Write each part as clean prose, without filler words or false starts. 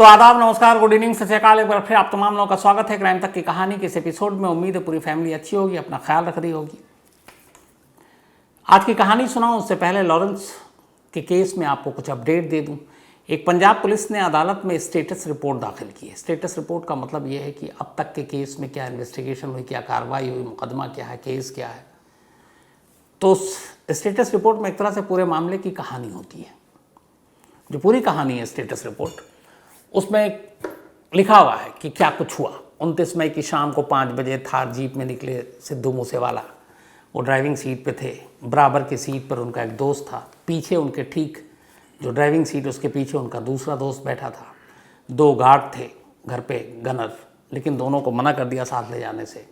तो आदाब, नमस्कार, गुड इवनिंग, सत श्री अकाल। एक बार फिर आप तमाम लोगों का स्वागत है क्राइम तक की कहानी के इस एपिसोड में। उम्मीद है पूरी फैमिली अच्छी होगी, अपना ख्याल रख रही होगी। आज की कहानी सुनाऊं उससे पहले लॉरेंस के केस में आपको कुछ अपडेट दे दूं। एक पंजाब पुलिस ने अदालत में स्टेटस रिपोर्ट दाखिल की है। स्टेटस रिपोर्ट का मतलब यह है कि अब तक के केस में क्या इन्वेस्टिगेशन हुई, क्या कार्रवाई हुई, मुकदमा क्या है, केस क्या है। तो स्टेटस रिपोर्ट में एक तरह से पूरे मामले की कहानी होती है। जो पूरी कहानी है स्टेटस रिपोर्ट, उसमें लिखा हुआ है कि क्या कुछ हुआ। 29 मई की शाम को 5 बजे थार जीप में निकले सिद्धू मूसेवाला। वो ड्राइविंग सीट पे थे। बराबर की सीट पर उनका एक दोस्त था। पीछे उनके ठीक जो ड्राइविंग सीट उसके पीछे उनका दूसरा दोस्त बैठा था। 2 गार्ड थे घर पे, गनर, लेकिन दोनों को मना कर दिया साथ ले जाने से।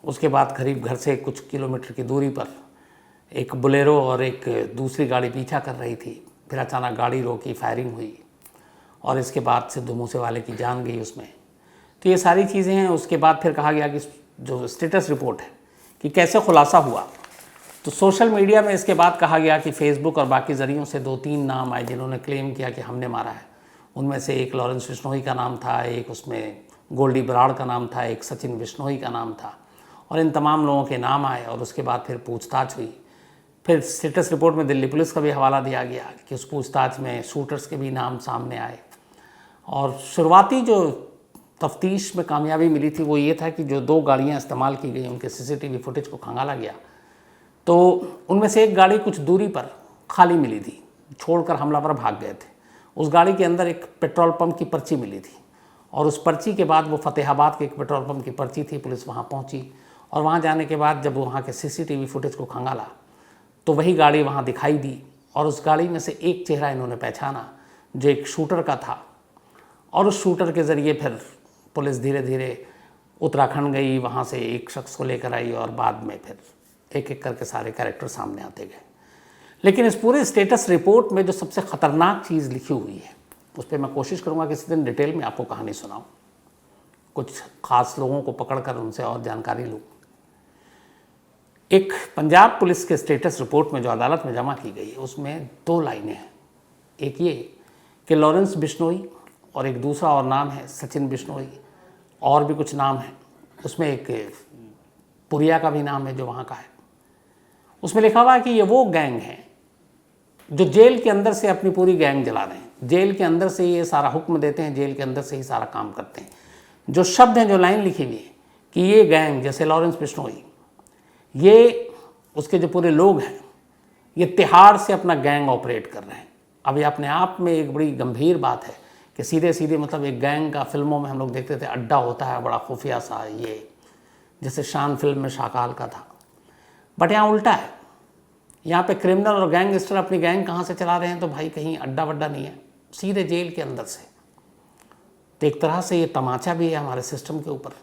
उसके बाद करीब घर से कुछ किलोमीटर की दूरी पर एक बोलेरो और एक दूसरी गाड़ी पीछा कर रही थी। फिर अचानक गाड़ी रोकी, फायरिंग हुई और इसके बाद सिद्धू मूसेवाले की जान गई उसमें। तो ये सारी चीज़ें हैं। उसके बाद फिर कहा गया कि जो स्टेटस रिपोर्ट है कि कैसे खुलासा हुआ, तो सोशल मीडिया में इसके बाद कहा गया कि फेसबुक और बाकी ज़रियों से 2-3 नाम आए जिन्होंने क्लेम किया कि हमने मारा है। उनमें से एक लॉरेंस बिश्नोई का नाम था, एक उसमें गोल्डी बराड़ का नाम था, एक सचिन बिश्नोई का नाम था। और इन तमाम लोगों के नाम आए और उसके बाद फिर पूछताछ हुई। फिर स्टेटस रिपोर्ट में दिल्ली पुलिस का भी हवाला दिया गया कि उस पूछताछ में शूटर्स के भी नाम सामने आए। और शुरुआती जो तफ्तीश में कामयाबी मिली थी वो ये था कि जो 2 गाड़ियाँ इस्तेमाल की गई उनके सीसीटीवी फुटेज को खंगाला गया, तो उनमें से एक गाड़ी कुछ दूरी पर खाली मिली थी, छोड़कर हमलावर भाग गए थे। उस गाड़ी के अंदर एक पेट्रोल पंप की पर्ची मिली थी और उस पर्ची के बाद वो फतेहाबाद के एक पेट्रोल पंप की पर्ची थी। पुलिस वहाँ पहुँची और वहाँ जाने के बाद जब वहाँ के सीसीटीवी फुटेज को खंगाला तो वही गाड़ी वहाँ दिखाई दी और उस गाड़ी में से एक चेहरा इन्होंने पहचाना जो एक शूटर का था। और उस शूटर के ज़रिए फिर पुलिस धीरे धीरे उत्तराखंड गई, वहाँ से एक शख्स को लेकर आई और बाद में फिर एक एक करके सारे कैरेक्टर सामने आते गए। लेकिन इस पूरे स्टेटस रिपोर्ट में जो सबसे ख़तरनाक चीज़ लिखी हुई है उस पर मैं कोशिश करूँगा किसी दिन डिटेल में आपको कहानी सुनाऊँ, कुछ ख़ास लोगों को पकड़कर उनसे और जानकारी लूँ। एक पंजाब पुलिस के स्टेटस रिपोर्ट में जो अदालत में जमा की गई है उसमें 2 लाइनें हैं। एक ये कि लॉरेंस बिश्नोई और एक दूसरा और नाम है सचिन बिश्नोई, और भी कुछ नाम है। उसमें एक पुरिया का भी नाम है जो वहाँ का है। उसमें लिखा हुआ है कि ये वो गैंग है जो जेल के अंदर से अपनी पूरी गैंग जला रहे हैं। जेल के अंदर से ये सारा हुक्म देते हैं, जेल के अंदर से ही सारा काम करते हैं। जो शब्द हैं, जो लाइन लिखी हुई है कि ये गैंग, जैसे लॉरेंस बिश्नोई, ये उसके जो पूरे लोग हैं ये तिहाड़ से अपना गैंग ऑपरेट कर रहे हैं। अब ये अपने आप में एक बड़ी गंभीर बात है कि सीधे सीधे मतलब एक गैंग का फिल्मों में हम लोग देखते थे अड्डा होता है बड़ा खुफिया सा, ये जैसे शान फिल्म में शाकाल का था। बट यहाँ उल्टा है। यहाँ पे क्रिमिनल और गैंगस्टर अपनी गैंग कहाँ से चला रहे हैं, तो भाई कहीं अड्डा वड्डा नहीं है, सीधे जेल के अंदर से। तो एक तरह से ये तमाचा भी है हमारे सिस्टम के ऊपर।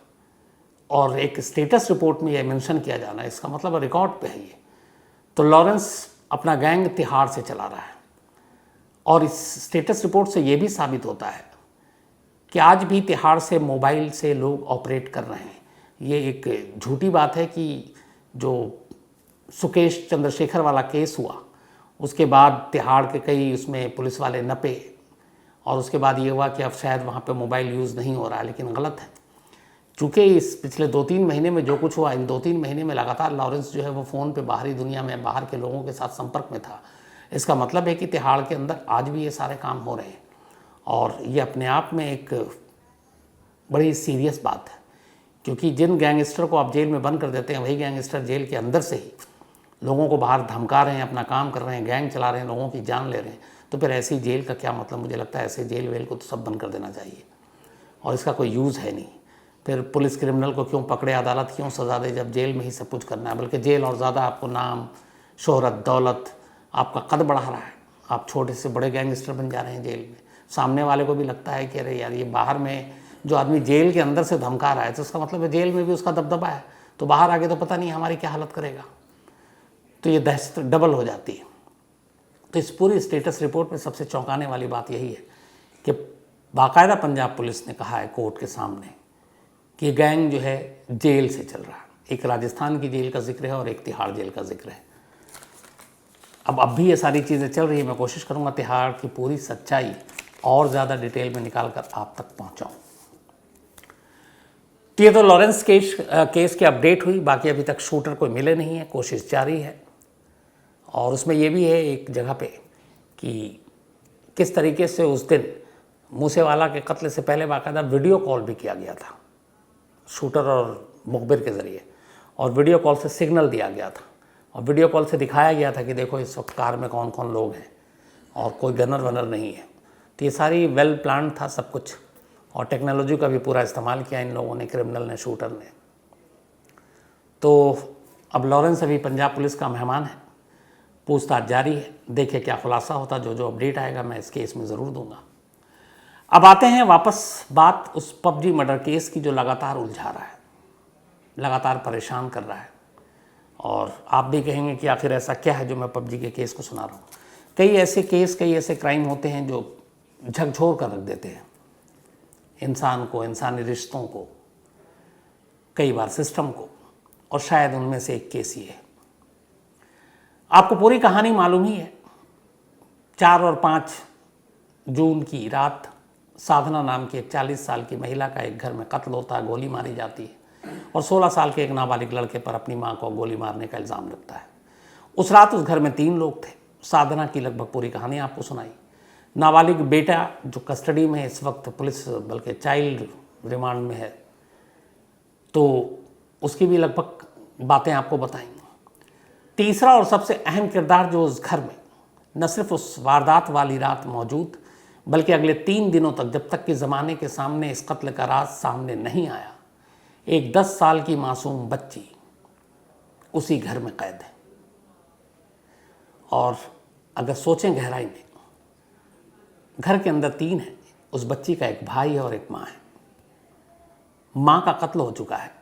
और एक स्टेटस रिपोर्ट में ये मेंशन किया जाना है, इसका मतलब रिकॉर्ड पे है ये। तो लॉरेंस अपना गैंग तिहाड़ से चला रहा है। और इस स्टेटस रिपोर्ट से ये भी साबित होता है कि आज भी तिहाड़ से मोबाइल से लोग ऑपरेट कर रहे हैं। ये एक झूठी बात है कि जो सुकेश चंद्रशेखर वाला केस हुआ उसके बाद तिहाड़ के कई उसमें पुलिस वाले नपे और उसके बाद ये हुआ कि अब शायद वहाँ पे मोबाइल यूज़ नहीं हो रहा है, लेकिन गलत है। चूँकि इस पिछले 2-3 महीने में जो कुछ हुआ, इन 2-3 महीने में लगातार लॉरेंस जो है वो फ़ोन पे बाहरी दुनिया में, बाहर के लोगों के साथ संपर्क में था। इसका मतलब है कि तिहाड़ के अंदर आज भी ये सारे काम हो रहे हैं और ये अपने आप में एक बड़ी सीरियस बात है। क्योंकि जिन गैंगस्टर को आप जेल में बंद कर देते हैं वही गैंगस्टर जेल के अंदर से ही लोगों को बाहर धमका रहे हैं, अपना काम कर रहे हैं, गैंग चला रहे हैं, लोगों की जान ले रहे हैं। तो फिर ऐसी जेल का क्या मतलब? मुझे लगता है ऐसे जेल वेल को तो सब बंद कर देना चाहिए और इसका कोई यूज़ है नहीं। फिर पुलिस क्रिमिनल को क्यों पकड़े, अदालत क्यों सज़ा दे जब जेल में ही सब कुछ करना है? बल्कि जेल और ज़्यादा आपको नाम, शोहरत, दौलत, आपका कद बढ़ा रहा है। आप छोटे से बड़े गैंगस्टर बन जा रहे हैं जेल में। सामने वाले को भी लगता है कि अरे यार, ये बाहर में जो आदमी जेल के अंदर से धमका रहा है तो उसका मतलब है जेल में भी उसका दबदबा है, तो बाहर आके तो पता नहीं हमारी क्या हालत करेगा। तो ये दहशत डबल हो जाती है। तो इस पूरी स्टेटस रिपोर्ट में सबसे चौंकाने वाली बात यही है कि बाकायदा पंजाब पुलिस ने कहा है कोर्ट के सामने कि ये गैंग जो है जेल से चल रहा है। एक राजस्थान की जेल का जिक्र है और एक तिहाड़ जेल का जिक्र है। अब भी ये सारी चीज़ें चल रही है। मैं कोशिश करूँगा तिहाड़ की पूरी सच्चाई और ज़्यादा डिटेल में निकाल कर आप तक पहुँचाऊँ। ये तो लॉरेंस केस की अपडेट हुई। बाकी अभी तक शूटर कोई मिले नहीं है, कोशिश जारी है। और उसमें ये भी है एक जगह पे कि किस तरीके से उस दिन मूसेवाला के कत्ल से पहले बाकायदा वीडियो कॉल भी किया गया था शूटर और मुखबिर के ज़रिए, और वीडियो कॉल से सिग्नल दिया गया था, और वीडियो कॉल से दिखाया गया था कि देखो इस वक्त कार में कौन कौन लोग हैं और कोई गनर वनर नहीं है। तो ये सारी वेल प्लान था सब कुछ, और टेक्नोलॉजी का भी पूरा इस्तेमाल किया इन लोगों ने, क्रिमिनल ने, शूटर ने। तो अब लॉरेंस अभी पंजाब पुलिस का मेहमान है, पूछताछ जारी है, देखिए क्या खुलासा होता। जो अपडेट आएगा मैं इस केस में ज़रूर दूंगा। अब आते हैं वापस बात उस पबजी मर्डर केस की जो लगातार उलझा रहा है, लगातार परेशान कर रहा है। और आप भी कहेंगे कि आखिर ऐसा क्या है जो मैं पबजी के केस को सुना रहा हूँ। कई ऐसे केस, कई ऐसे क्राइम होते हैं जो झकझोर कर रख देते हैं इंसान को, इंसानी रिश्तों को, कई बार सिस्टम को, और शायद उनमें से एक केस ही है। आपको पूरी कहानी मालूम ही है। 4 और 5 जून की रात साधना नाम की एक 40 साल की महिला का एक घर में कत्ल होता है, गोली मारी जाती है, और 16 साल के एक नाबालिग लड़के पर अपनी मां को गोली मारने का इल्ज़ाम लगता है। उस रात उस घर में 3 लोग थे। साधना की लगभग पूरी कहानी आपको सुनाई। नाबालिग बेटा जो कस्टडी में इस वक्त पुलिस, बल्कि चाइल्ड रिमांड में है, तो उसकी भी लगभग बातें आपको बताएंगे। तीसरा और सबसे अहम किरदार जो उस घर में न सिर्फ उस वारदात वाली रात मौजूद, बल्कि अगले 3 दिनों तक, जब तक कि ज़माने के सामने इस कत्ल का राज सामने नहीं आया, एक 10 साल की मासूम बच्ची उसी घर में कैद है। और अगर सोचें गहराई में, घर के अंदर 3 हैं, उस बच्ची का एक भाई है और एक माँ है। माँ का कत्ल हो चुका है,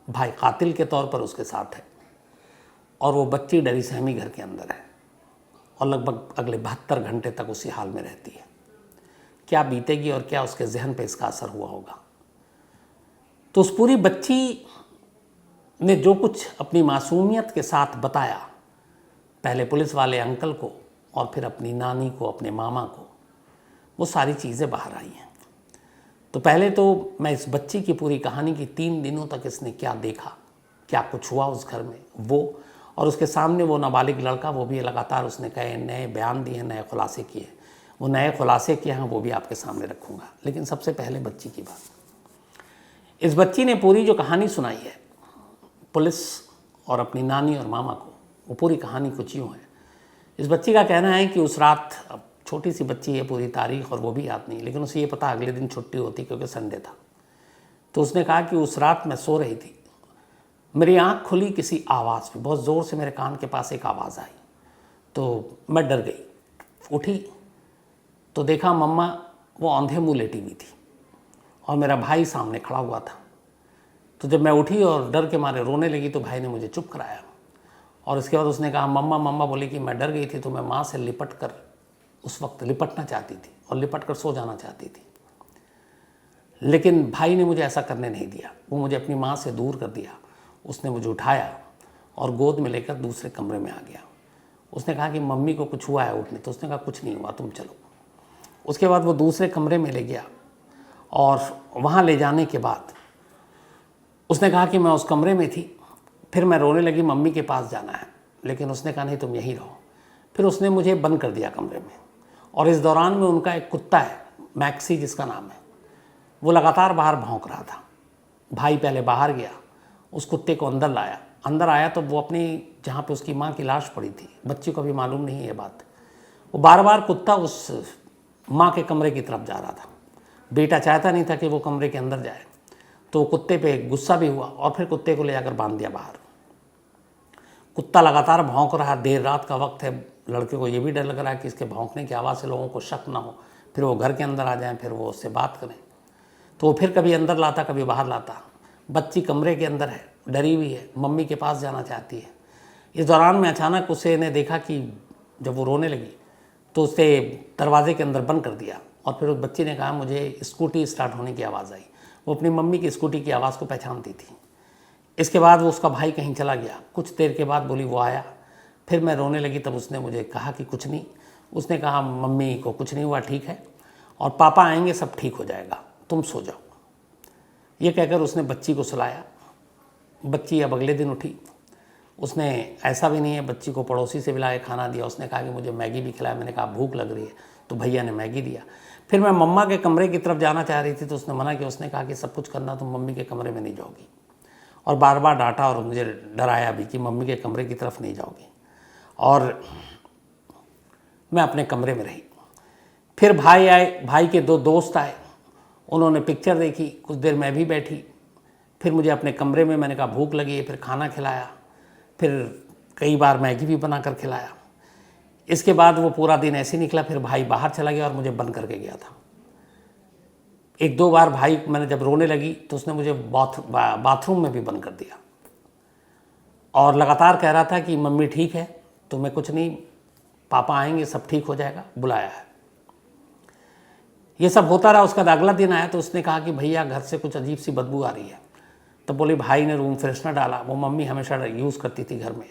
भाई कातिल के तौर पर उसके साथ है, और वो बच्ची डरी सहमी घर के अंदर है और लगभग अगले 72 घंटे तक उसी हाल में रहती है। क्या बीतेगी और क्या उसके जहन पे इसका असर हुआ होगा। तो उस पूरी बच्ची ने जो कुछ अपनी मासूमियत के साथ बताया, पहले पुलिस वाले अंकल को और फिर अपनी नानी को, अपने मामा को, वो सारी चीज़ें बाहर आई हैं। तो पहले तो मैं इस बच्ची की पूरी कहानी की 3 दिनों तक इसने क्या देखा, क्या कुछ हुआ उस घर में, वो, और उसके सामने वो नाबालिग लड़का, वो भी लगातार उसने कहे नए बयान दिए, नए खुलासे किए, वो नए खुलासे किए हैं, वो भी आपके सामने रखूँगा। लेकिन सबसे पहले बच्ची की बात। इस बच्ची ने पूरी जो कहानी सुनाई है पुलिस और अपनी नानी और मामा को, वो पूरी कहानी कुछ यूँ है। इस बच्ची का कहना है कि उस रात, अब छोटी सी बच्ची है, पूरी तारीख और वो भी याद नहीं, लेकिन उसे ये पता अगले दिन छुट्टी होती क्योंकि संडे था। तो उसने कहा कि उस रात मैं सो रही थी, मेरी आँख खुली किसी आवाज़ पे, बहुत ज़ोर से मेरे कान के पास एक आवाज़ आई, तो मैं डर गई। उठी तो देखा मम्मा वो औंधे मुँह लेटी हुई थी और मेरा भाई सामने खड़ा हुआ था। तो जब मैं उठी और डर के मारे रोने लगी तो भाई ने मुझे चुप कराया, और इसके बाद उसने कहा मम्मा, मम्मा बोली कि मैं डर गई थी तो मैं माँ से लिपट कर उस वक्त लिपटना चाहती थी और लिपट कर सो जाना चाहती थी, लेकिन भाई ने मुझे ऐसा करने नहीं दिया। वो मुझे अपनी माँ से दूर कर दिया। उसने मुझे उठाया और गोद में लेकर दूसरे कमरे में आ गया। उसने कहा कि मम्मी को कुछ हुआ है उठने, तो उसने कहा कुछ नहीं हुआ, तुम चलो। उसके बाद वो दूसरे कमरे में ले गया, और वहाँ ले जाने के बाद उसने कहा कि मैं उस कमरे में थी, फिर मैं रोने लगी, मम्मी के पास जाना है, लेकिन उसने कहा नहीं तुम यहीं रहो। फिर उसने मुझे बंद कर दिया कमरे में, और इस दौरान में उनका एक कुत्ता है, मैक्सी जिसका नाम है, वो लगातार बाहर भौंक रहा था। भाई पहले बाहर गया, उस कुत्ते को अंदर लाया। अंदर आया तो वो अपनी, जहाँ पे उसकी माँ की लाश पड़ी थी, बच्ची को भी मालूम नहीं है ये बात, वो बार बार कुत्ता उस माँ के कमरे की तरफ जा रहा था। बेटा चाहता नहीं था कि वो कमरे के अंदर जाए, तो कुत्ते पे गुस्सा भी हुआ और फिर कुत्ते को ले जाकर बांध दिया बाहर। कुत्ता लगातार भौंक रहा, देर रात का वक्त है, लड़के को ये भी डर लग रहा है कि इसके भौंकने की आवाज़ से लोगों को शक ना हो, फिर वो घर के अंदर आ जाएं, फिर वो उससे बात करें। तो वो फिर कभी अंदर लाता, कभी बाहर लाता। बच्ची कमरे के अंदर है, डरी हुई है, मम्मी के पास जाना चाहती है। इस दौरान में अचानक उसे ने देखा कि जब वो रोने लगी तो उसे दरवाजे के अंदर बंद कर दिया, और फिर उस बच्ची ने कहा मुझे स्कूटी स्टार्ट होने की आवाज़ आई। वो अपनी मम्मी की स्कूटी की आवाज़ को पहचानती थी। इसके बाद वो उसका भाई कहीं चला गया। कुछ देर के बाद बोली वो आया, फिर मैं रोने लगी, तब उसने मुझे कहा कि कुछ नहीं, उसने कहा मम्मी को कुछ नहीं हुआ, ठीक है, और पापा आएंगे सब ठीक हो जाएगा, तुम सो जाओ। ये कहकर उसने बच्ची को सुलाया। बच्ची अब अगले दिन उठी। उसने ऐसा भी नहीं है, बच्ची को पड़ोसी से भी ला के खाना दिया। उसने कहा कि मुझे मैगी भी खिलाया। मैंने कहा भूख लग रही है, तो भैया ने मैगी दिया। फिर मैं मम्मा के कमरे की तरफ जाना चाह रही थी तो उसने मना किया। उसने कहा कि सब कुछ करना तुम मम्मी के कमरे में नहीं जाओगी, और बार बार डांटा और मुझे डराया भी कि मम्मी के कमरे की तरफ नहीं जाओगी। और मैं अपने कमरे में रही। फिर भाई आए, भाई के 2 दोस्त आए, उन्होंने पिक्चर देखी। कुछ देर मैं भी बैठी। फिर मुझे अपने कमरे में, मैंने कहा भूख लगी है, फिर खाना खिलाया। फिर कई बार मैगी भी बना कर खिलाया। इसके बाद वो पूरा दिन ऐसे निकला। फिर भाई बाहर चला गया और मुझे बंद करके गया था। 1-2 बार भाई, मैंने जब रोने लगी तो उसने मुझे बाथरूम में भी बंद कर दिया, और लगातार कह रहा था कि मम्मी ठीक है, तो मैं कुछ नहीं, पापा आएंगे सब ठीक हो जाएगा, बुलाया है। ये सब होता रहा। उसका अगला दिन आया तो उसने कहा कि भैया घर से कुछ अजीब सी बदबू आ रही है। तब बोले भाई ने रूम फ्रेशनर डाला, वो मम्मी हमेशा यूज़ करती थी घर में।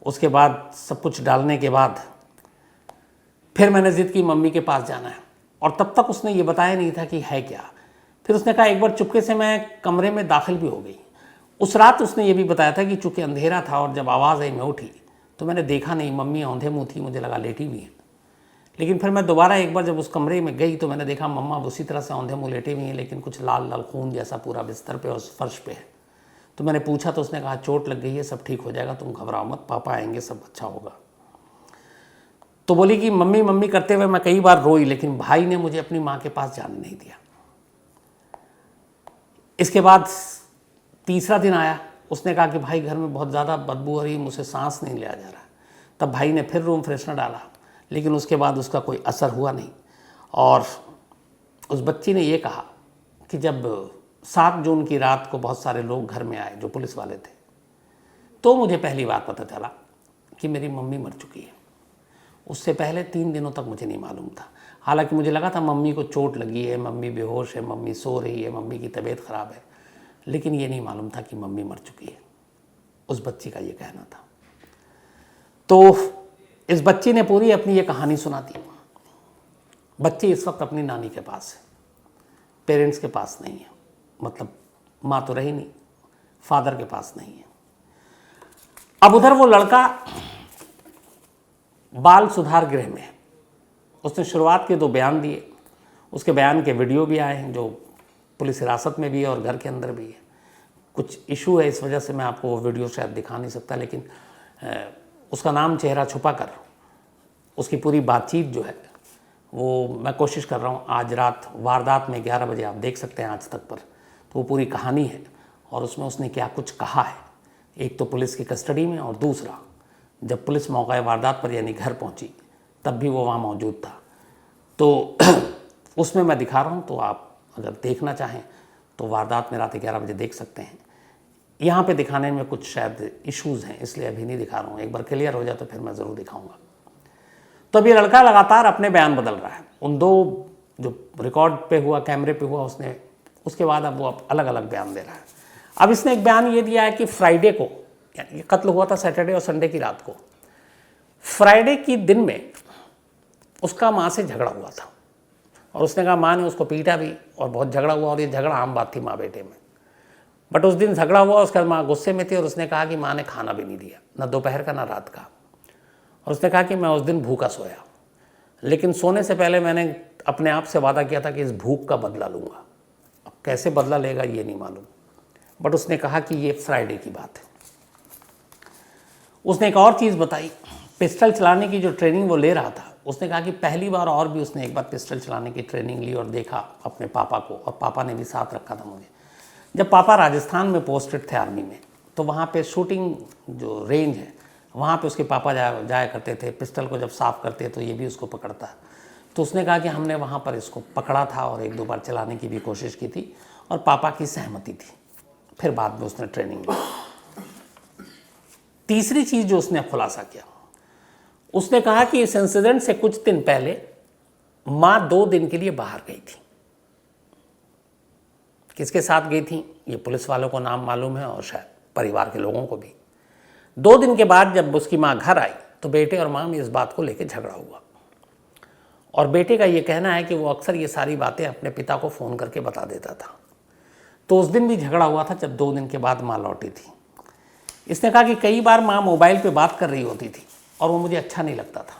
उसके बाद सब कुछ डालने के बाद फिर मैंने ज़िद की मम्मी के पास जाना है, और तब तक उसने ये बताया नहीं था कि है क्या। फिर उसने कहा एक बार चुपके से मैं कमरे में दाखिल भी हो गई। उस रात उसने ये भी बताया था कि चूँकि अंधेरा था और जब आवाज़ आई मैं उठी तो मैंने देखा नहीं, मम्मी औंधे मुँह थी, मुझे लगा लेटी हुई है। लेकिन फिर मैं दोबारा एक बार जब उस कमरे में गई तो मैंने देखा मम्मा उसी तरह से औंधे मुँह लेटे हुई हैं, लेकिन कुछ लाल लाल खून जैसा पूरा बिस्तर पे और फर्श पे है। तो मैंने पूछा तो उसने कहा चोट लग गई है, सब ठीक हो जाएगा, तुम घबराओ मत, पापा आएंगे सब अच्छा होगा। तो बोली कि मम्मी मम्मी करते हुए मैं कई बार रोई, लेकिन भाई ने मुझे अपनी माँ के पास जाने नहीं दिया। इसके बाद तीसरा दिन आया। उसने कहा कि भाई घर में बहुत ज़्यादा बदबू हो रही है, मुझसे सांस नहीं लिया जा रहा। तब भाई ने फिर रूम फ्रेशनर डाला, लेकिन उसके बाद उसका कोई असर हुआ नहीं। और उस बच्ची ने ये कहा कि जब 7 जून की रात को बहुत सारे लोग घर में आए जो पुलिस वाले थे, तो मुझे पहली बार पता चला कि मेरी मम्मी मर चुकी है। उससे पहले 3 दिनों तक मुझे नहीं मालूम था। हालांकि मुझे लगा था मम्मी को चोट लगी है, मम्मी बेहोश है, मम्मी सो रही है, मम्मी की तबीयत ख़राब है, लेकिन ये नहीं मालूम था कि मम्मी मर चुकी है। उस बच्ची का ये कहना था। तो इस बच्ची ने पूरी अपनी ये कहानी सुना दी। बच्ची इस वक्त अपनी नानी के पास है, पेरेंट्स के पास नहीं है। मतलब माँ तो रही नहीं, फादर के पास नहीं है। अब उधर वो लड़का बाल सुधार गृह में है। उसने शुरुआत के 2 बयान दिए। उसके बयान के वीडियो भी आए हैं जो पुलिस हिरासत में भी है और घर के अंदर भी है। कुछ इशू है, इस वजह से मैं आपको वो वीडियो शायद दिखा नहीं सकता, लेकिन उसका नाम चेहरा छुपा कर उसकी पूरी बातचीत जो है वो मैं कोशिश कर रहा हूँ आज रात वारदात में 11 बजे आप देख सकते हैं आज तक पर। तो वो पूरी कहानी है और उसमें उसने क्या कुछ कहा है। एक तो पुलिस की कस्टडी में, और दूसरा जब पुलिस मौका वारदात पर यानी घर पहुंची तब भी वो वहाँ मौजूद था। तो उसमें मैं दिखा रहा हूँ, तो आप अगर देखना चाहें तो वारदात में रात 11 बजे देख सकते हैं। यहाँ पे दिखाने में कुछ शायद इश्यूज़ हैं, इसलिए अभी नहीं दिखा रहा हूँ। एक बार क्लियर हो जाए तो फिर मैं ज़रूर दिखाऊँगा। तो अब ये लड़का लगातार अपने बयान बदल रहा है। उन 2 जो रिकॉर्ड पे हुआ, कैमरे पे हुआ, उसके बाद अब वो अलग अलग बयान दे रहा है। अब इसने एक बयान ये दिया है कि फ्राइडे को, यानी ये कत्ल हुआ था सैटरडे और संडे की रात को, फ्राइडे की दिन में उसका माँ से झगड़ा हुआ था, और उसने कहा माँ ने उसको पीटा भी और बहुत झगड़ा हुआ, और ये झगड़ा आम बात थी माँ बेटे में। बट उस दिन झगड़ा हुआ, उसके बाद माँ गुस्से में थी और उसने कहा कि माँ ने खाना भी नहीं दिया, ना दोपहर का ना रात का। और उसने कहा कि मैं उस दिन भूखा सोया, लेकिन सोने से पहले मैंने अपने आप से वादा किया था कि इस भूख का बदला लूँगा। अब कैसे बदला लेगा ये नहीं मालूम, बट उसने कहा कि ये फ्राइडे की बात है। उसने एक और चीज़ बताई, पिस्टल चलाने की जो ट्रेनिंग वो ले रहा था। उसने कहा कि पहली बार और भी उसने एक बार पिस्टल चलाने की ट्रेनिंग ली और देखा अपने पापा को, और पापा ने भी साथ रखा था मुझे। जब पापा राजस्थान में पोस्टेड थे आर्मी में, तो वहाँ पे शूटिंग जो रेंज है वहाँ पे उसके पापा जाया करते थे। पिस्टल को जब साफ़ करते तो ये भी उसको पकड़ता। तो उसने कहा कि हमने वहाँ पर इसको पकड़ा था और 1-2 बार चलाने की भी कोशिश की थी, और पापा की सहमति थी। फिर बाद में उसने ट्रेनिंग ली। तीसरी चीज़ जो उसने खुलासा किया, उसने कहा कि इस इंसिडेंट से कुछ दिन पहले माँ 2 दिन के लिए बाहर गई थी। किसके साथ गई थी ये पुलिस वालों को नाम मालूम है, और शायद परिवार के लोगों को भी। 2 दिन के बाद जब उसकी माँ घर आई तो बेटे और माँ में इस बात को लेकर झगड़ा हुआ। और बेटे का ये कहना है कि वो अक्सर ये सारी बातें अपने पिता को फ़ोन करके बता देता था। तो उस दिन भी झगड़ा हुआ था जब 2 दिन के बाद माँ लौटी थी। इसने कहा कि कई बार माँ मोबाइल पे बात कर रही होती थी और वो मुझे अच्छा नहीं लगता था,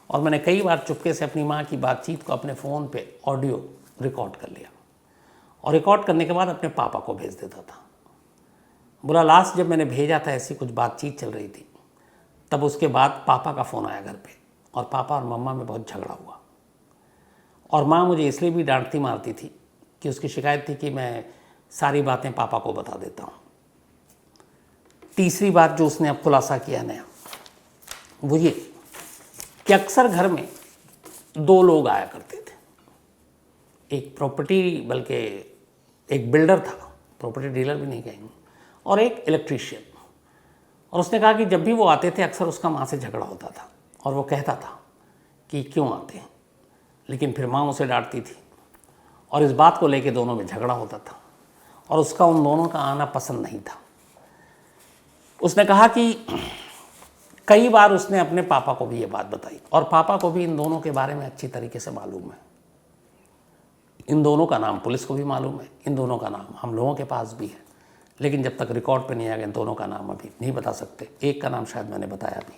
और मैंने कई बार चुपके से अपनी माँ की बातचीत को अपने फ़ोन पे ऑडियो रिकॉर्ड कर लिया और रिकॉर्ड करने के बाद अपने पापा को भेज देता था। बोला लास्ट जब मैंने भेजा था ऐसी कुछ बातचीत चल रही थी, तब उसके बाद पापा का फ़ोन आया घर पे और पापा और मम्मा में बहुत झगड़ा हुआ, और माँ मुझे इसलिए भी डांटती मारती थी कि उसकी शिकायत थी कि मैं सारी बातें पापा को बता देता हूँ। तीसरी बात जो उसने अब खुलासा किया नया, वो ये कि अक्सर घर में 2 लोग आया करते थे, एक प्रॉपर्टी, बल्कि एक बिल्डर था, प्रॉपर्टी डीलर भी नहीं कहेंगे, और एक इलेक्ट्रीशियन। और उसने कहा कि जब भी वो आते थे अक्सर उसका माँ से झगड़ा होता था और वो कहता था कि क्यों आते हैं, लेकिन फिर माँ उसे डांटती थी और इस बात को लेके दोनों में झगड़ा होता था और उसका उन दोनों का आना पसंद नहीं था। उसने कहा कि कई बार उसने अपने पापा को भी ये बात बताई और पापा को भी इन दोनों के बारे में अच्छी तरीके से मालूम है। इन दोनों का नाम पुलिस को भी मालूम है, इन दोनों का नाम हम लोगों के पास भी है, लेकिन जब तक रिकॉर्ड पे नहीं आ गया इन दोनों का नाम अभी नहीं बता सकते। एक का नाम शायद मैंने बताया भी।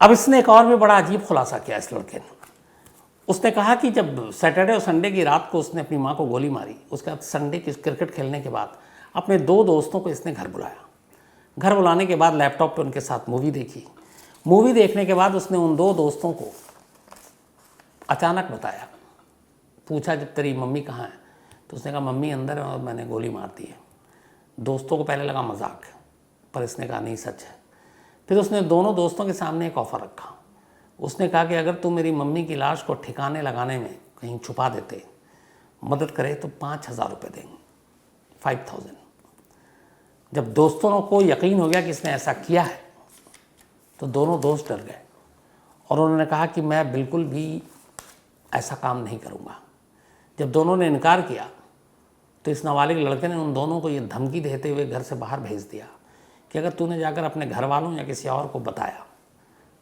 अब इसने एक और भी बड़ा अजीब खुलासा किया इस लड़के ने। उसने कहा कि जब सैटरडे और संडे की रात को उसने अपनी माँ को गोली मारी, उसके बाद संडे की क्रिकेट खेलने के बाद अपने 2 दोस्तों को इसने घर बुलाया। घर बुलाने के बाद लैपटॉप पे उनके साथ मूवी देखी। मूवी देखने के बाद उसने उन 2 दोस्तों को अचानक बताया, पूछा जब तेरी मम्मी कहाँ है, तो उसने कहा मम्मी अंदर है और मैंने गोली मार दी है। दोस्तों को पहले लगा मजाक, पर इसने कहा नहीं सच है। फिर उसने दोनों दोस्तों के सामने एक ऑफ़र रखा। उसने कहा कि अगर तू मेरी मम्मी की लाश को ठिकाने लगाने में कहीं छुपा देते, मदद करे तो 5,000 रुपये देंगे, 5,000। जब दोस्तों को यकीन हो गया कि इसने ऐसा किया है तो दोनों दोस्त डर गए और उन्होंने कहा कि मैं बिल्कुल भी ऐसा काम नहीं करूँगा। जब दोनों ने इनकार किया तो इस नाबालिग लड़के ने उन दोनों को ये धमकी देते हुए घर से बाहर भेज दिया कि अगर तूने जाकर अपने घर वालों या किसी और को बताया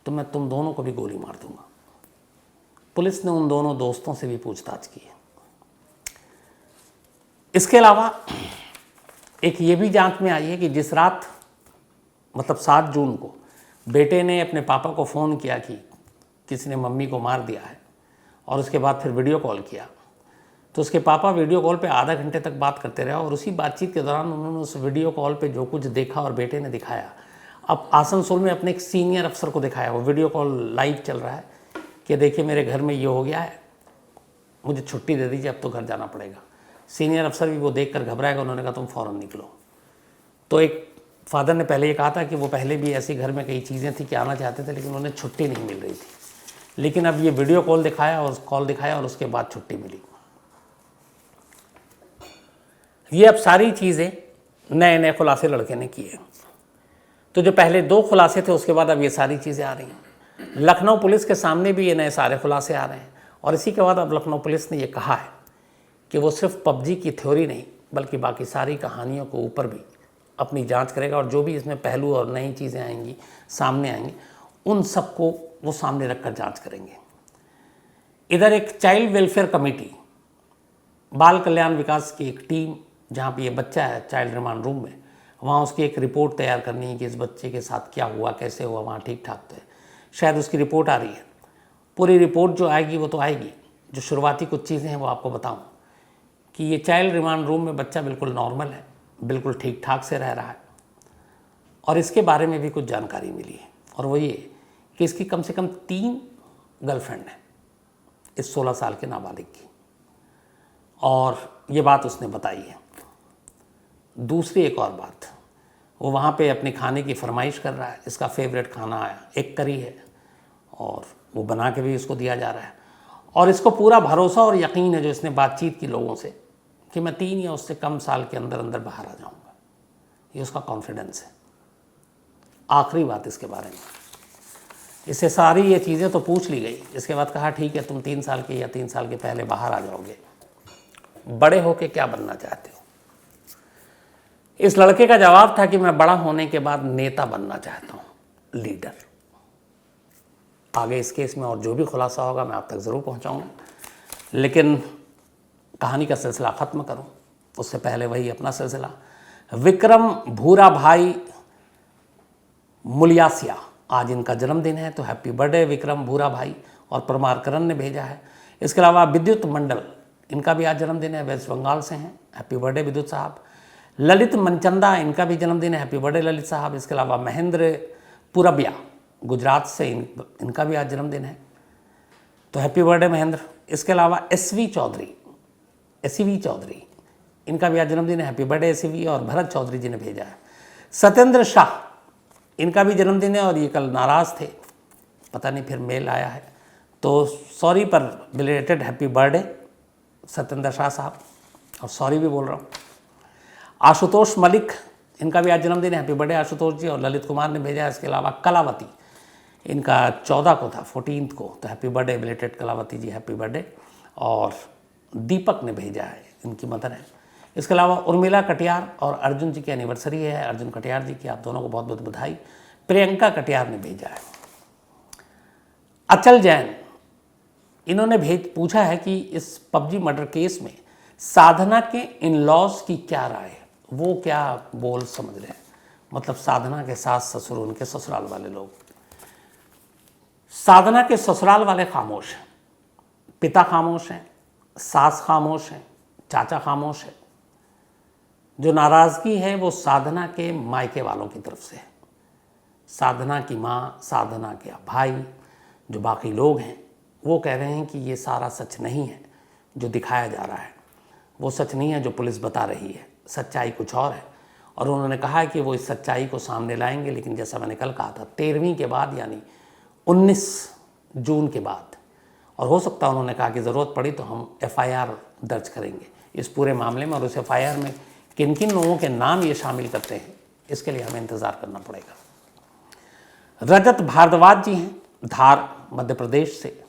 तो मैं तुम दोनों को भी गोली मार दूंगा। पुलिस ने उन दोनों दोस्तों से भी पूछताछ की है। इसके अलावा एक ये भी जांच में आई है कि जिस रात मतलब 7 जून को बेटे ने अपने पापा को फ़ोन किया कि किसी ने मम्मी को मार दिया है और उसके बाद फिर वीडियो कॉल किया, तो उसके पापा वीडियो कॉल पे आधा घंटे तक बात करते रहे और उसी बातचीत के दौरान उन्होंने उस वीडियो कॉल पे जो कुछ देखा और बेटे ने दिखाया, अब आसनसोल में अपने एक सीनियर अफसर को दिखाया। वो वीडियो कॉल लाइव चल रहा है कि देखिए मेरे घर में ये हो गया है, मुझे छुट्टी दे दीजिए, अब तो घर जाना पड़ेगा। सीनियर अफसर भी वो देख कर घबराएगा, उन्होंने कहा तुम फ़ौरन निकलो। तो एक फादर ने पहले ये कहा था कि वो पहले भी ऐसी घर में कई चीज़ें थी कि आना चाहते थे लेकिन उन्हें छुट्टी नहीं मिल रही थी, लेकिन अब ये वीडियो कॉल दिखाया और उसके बाद छुट्टी मिली। ये अब सारी चीज़ें नए नए खुलासे लड़के ने किए। तो जो पहले 2 खुलासे थे उसके बाद अब ये सारी चीज़ें आ रही हैं। लखनऊ पुलिस के सामने भी ये नए सारे खुलासे आ रहे हैं और इसी के बाद अब लखनऊ पुलिस ने ये कहा है कि वो सिर्फ पबजी की थ्योरी नहीं बल्कि बाकी सारी कहानियों के ऊपर भी अपनी जांच करेगा और जो भी इसमें पहलू और नई चीज़ें आएंगी सामने आएंगी उन सबको वो सामने रखकर जांच करेंगे। इधर एक चाइल्ड वेलफेयर कमेटी, बाल कल्याण विकास की एक टीम, जहाँ पे ये बच्चा है चाइल्ड रिमांड रूम में, वहाँ उसकी एक रिपोर्ट तैयार करनी है कि इस बच्चे के साथ क्या हुआ, कैसे हुआ, वहाँ ठीक ठाक तो है। शायद उसकी रिपोर्ट आ रही है। पूरी रिपोर्ट जो आएगी वो तो आएगी। जो शुरुआती कुछ चीज़ें हैं वो आपको बताऊँ कि ये चाइल्ड रिमांड रूम में बच्चा बिल्कुल नॉर्मल है, बिल्कुल ठीक ठाक से रह रहा है और इसके बारे में भी कुछ जानकारी मिली है और वो ये कि इसकी कम से कम 3 गर्लफ्रेंड हैं इस 16 साल के नाबालिग की, और ये बात उसने बताई है। दूसरी एक और बात, वो वहाँ पे अपने खाने की फरमाइश कर रहा है। इसका फेवरेट खाना आया एक करी है और वो बना के भी इसको दिया जा रहा है और इसको पूरा भरोसा और यकीन है जो इसने बातचीत की लोगों से कि मैं 3 या उससे कम साल के अंदर अंदर बाहर आ जाऊँगा। ये उसका कॉन्फिडेंस है। आखिरी बात इसके बारे में, इससे सारी ये चीज़ें तो पूछ ली गई। इसके बाद कहा ठीक है तुम 3 साल के या 3 साल के पहले बाहर आ जाओगे, बड़े होके क्या बनना चाहते हो? इस लड़के का जवाब था कि मैं बड़ा होने के बाद नेता बनना चाहता हूँ, लीडर। आगे इस केस में और जो भी खुलासा होगा मैं आप तक ज़रूर पहुंचाऊंगा। लेकिन कहानी का सिलसिला ख़त्म करूं उससे पहले वही अपना सिलसिला। विक्रम भूरा भाई मुलियासिया, आज इनका जन्मदिन है, तो हैप्पी बर्थडे विक्रम भूरा भाई। और परमार करण ने भेजा है। इसके अलावा विद्युत मंडल, इनका भी आज जन्मदिन है, वेस्ट बंगाल से हैं, हैप्पी बर्थडे विद्युत साहब। ललित मनचंदा, इनका भी जन्मदिन है, हैप्पी बर्थडे ललित साहब। इसके अलावा महेंद्र पुरबिया गुजरात से, इनका भी आज जन्मदिन है, तो हैप्पी बर्थडे महेंद्र। इसके अलावा एसवी चौधरी, इनका भी आज जन्मदिन है, हैप्पी बर्थडे एसवी। और भरत चौधरी जी ने भेजा है। सत्येंद्र शाह, इनका भी जन्मदिन है और ये कल नाराज़ थे, पता नहीं फिर मेल आया है, तो सॉरी पर belated happy birthday Satyendra Shah साहब, और सॉरी भी बोल रहा हूँ। आशुतोष मलिक, इनका भी आज जन्मदिन है, हैप्पी बर्थडे आशुतोष जी। और ललित कुमार ने भेजा है। इसके अलावा कलावती, इनका 14 को था, 14 को, तो हैप्पी बर्थडे बिलेटेड कलावती जी, हैप्पी बर्थडे। और दीपक ने भेजा है, इनकी मदर है। इसके अलावा उर्मिला कटियार और अर्जुन जी की एनिवर्सरी है, अर्जुन कटियार जी की, आप दोनों को बहुत बहुत बधाई। प्रियंका कटियार ने भेजा है। अचल जैन, इन्होंने पूछा है कि इस पबजी मर्डर केस में साधना के इन लॉज की क्या राय है, वो क्या बोल समझ रहे हैं, मतलब साधना के सास ससुर, उनके ससुराल वाले लोग। साधना के ससुराल वाले खामोश हैं, पिता खामोश हैं, सास खामोश हैं, चाचा खामोश है। जो नाराज़गी है वो साधना के मायके वालों की तरफ से है। साधना की माँ, साधना के भाई, जो बाकी लोग हैं, वो कह रहे हैं कि ये सारा सच नहीं है जो दिखाया जा रहा है, वो सच नहीं है जो पुलिस बता रही है, सच्चाई कुछ और है। और उन्होंने कहा है कि वो इस सच्चाई को सामने लाएंगे, लेकिन जैसा मैंने कल कहा था 13वीं के बाद, यानी 19 जून के बाद। और हो सकता है उन्होंने कहा कि ज़रूरत पड़ी तो हम FIR दर्ज करेंगे इस पूरे मामले में, और उस FIR में किन किन लोगों के नाम ये शामिल करते हैं इसके लिए हमें इंतज़ार करना पड़ेगा। रजत भारद्वाज जी हैं, धार मध्य प्रदेश से।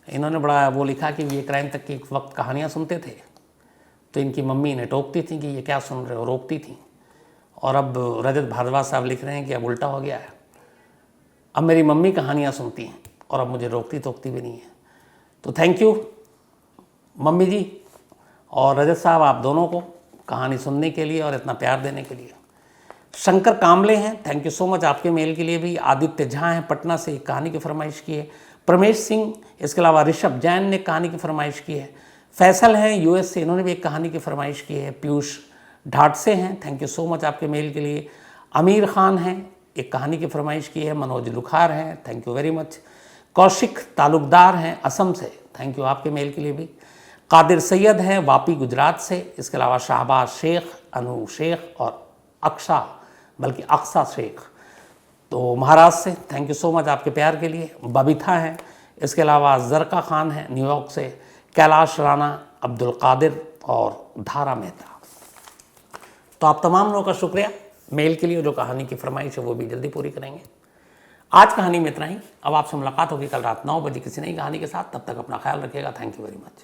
इन्होंने बड़ा वो लिखा कि ये क्राइम तक की एक वक्त कहानियाँ सुनते थे, तो इनकी मम्मी इन्हें टोकती थी कि ये क्या सुन रहे हो, रोकती थी। और अब रजत भारद्वाज साहब लिख रहे हैं कि अब उल्टा हो गया है, अब मेरी मम्मी कहानियाँ सुनती हैं और अब मुझे रोकती टोकती भी नहीं है। तो थैंक यू मम्मी जी और रजत साहब, आप दोनों को कहानी सुनने के लिए और इतना प्यार देने के लिए। शंकर कामले हैं, थैंक यू सो मच आपके मेल के लिए भी। आदित्य झा हैं पटना से, एक कहानी की फरमाइश की है। प्रमेश सिंह, इसके अलावा ऋषभ जैन ने कहानी की फरमाइश की है। फैसल हैं US से, इन्होंने भी एक कहानी की फरमाइश की है। पीयूष ढाट से हैं, थैंक यू सो मच आपके मेल के लिए। आमिर खान हैं, एक कहानी की फरमाइश की है। मनोज लुखार हैं, thank you very much. Kaushik Talukdar हैं असम से, थैंक यू आपके मेल के लिए भी। कादिर सैयद हैं वापी गुजरात से। इसके अलावा शाहबाज शेख, अनु शेख और अक्सा शेख, तो महाराष्ट्र से, थैंक यू सो मच आपके प्यार के लिए। बबीता हैं, इसके अलावा जरका खान हैं न्यूयॉर्क से। कैलाश राणा, अब्दुल कादिर और धारा मेहता। तो आप तमाम लोगों का शुक्रिया मेल के लिए। जो कहानी की फरमाइश है वो भी जल्दी पूरी करेंगे। आज कहानी में इतना ही। अब आपसे मुलाकात होगी कल रात 9 बजे किसी नई कहानी के साथ। तब तक अपना ख्याल रखिएगा। Thank you very much.